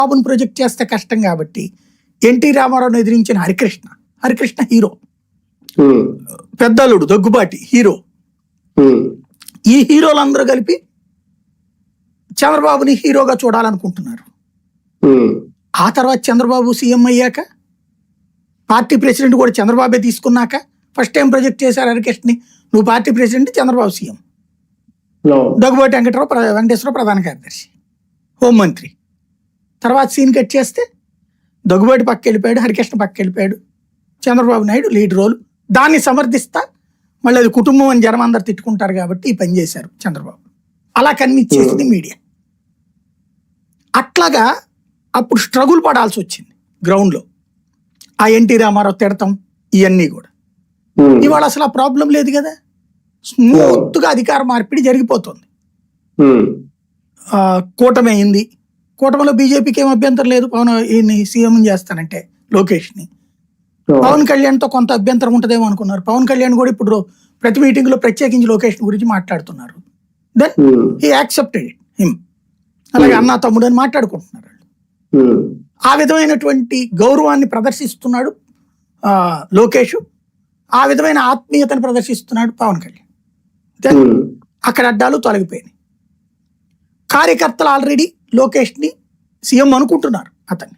బాబుని ప్రొజెక్ట్ చేస్తే కష్టం కాబట్టి ఎన్టీ రామారావుని ఎదిరించిన హరికృష్ణ హీరో, పెద్దలుడు దగ్గుబాటి హీరో, ఈ హీరోలందరూ కలిపి చంద్రబాబుని హీరోగా చూడాలనుకుంటున్నారు. ఆ తర్వాత చంద్రబాబు సీఎం అయ్యాక పార్టీ ప్రెసిడెంట్ కూడా చంద్రబాబే తీసుకున్నాక ఫస్ట్ టైం ప్రొజెక్ట్ చేశారు హరికృష్ణని, నువ్వు party president, Chandrababu CM, Daggubati Venkateswararao ప్రధాన కార్యదర్శి, హోంమంత్రి. తర్వాత సీన్ కట్ చేస్తే దగ్గుబాటి పక్క వెళ్ళిపోయాడు, హరికృష్ణ పక్క వెళ్ళిపోయాడు, చంద్రబాబు నాయుడు లీడ్ రోల్. దాన్ని సమర్థిస్తా మళ్ళీ అది కుటుంబం అని జనం అందరు తిట్టుకుంటారు కాబట్టి ఈ పని చేశారు చంద్రబాబు. అలా కన్విన్స్ చేసింది మీడియా. అట్లాగా అప్పుడు స్ట్రగుల్ పడాల్సి వచ్చింది గ్రౌండ్లో. ఆ ఎన్టీ రామారావు తిడతాం ఇవన్నీ కూడా. ఇవాళ అసలు ఆ ప్రాబ్లం లేదు కదా, స్మూత్గా అధికార మార్పిడి జరిగిపోతుంది. కూటమి అయింది, కూటమిలో బీజేపీకి ఏం అభ్యంతరం లేదు పవన్ ఈయన్ని సీఎం చేస్తానంటే లోకేష్ని. పవన్ కళ్యాణ్తో కొంత అభ్యంతరం ఉంటుందేమో అనుకున్నారు. పవన్ కళ్యాణ్ కూడా ఇప్పుడు ప్రతి మీటింగ్ లో ప్రత్యేకించి లోకేష్ గురించి మాట్లాడుతున్నారు. Then he accepted him. అలాగే అన్నా తమ్ముడు అని మాట్లాడుకుంటున్నారు. ఆ విధమైనటువంటి గౌరవాన్ని ప్రదర్శిస్తున్నాడు లోకేష్, ఆ విధమైన ఆత్మీయతను ప్రదర్శిస్తున్నాడు పవన్ కళ్యాణ్. దెన్ అక్కడ అడ్డాలు తొలగిపోయినాయి. కార్యకర్తలు ఆల్రెడీ లోకేష్ని సీఎం అనుకుంటున్నారు అతన్ని.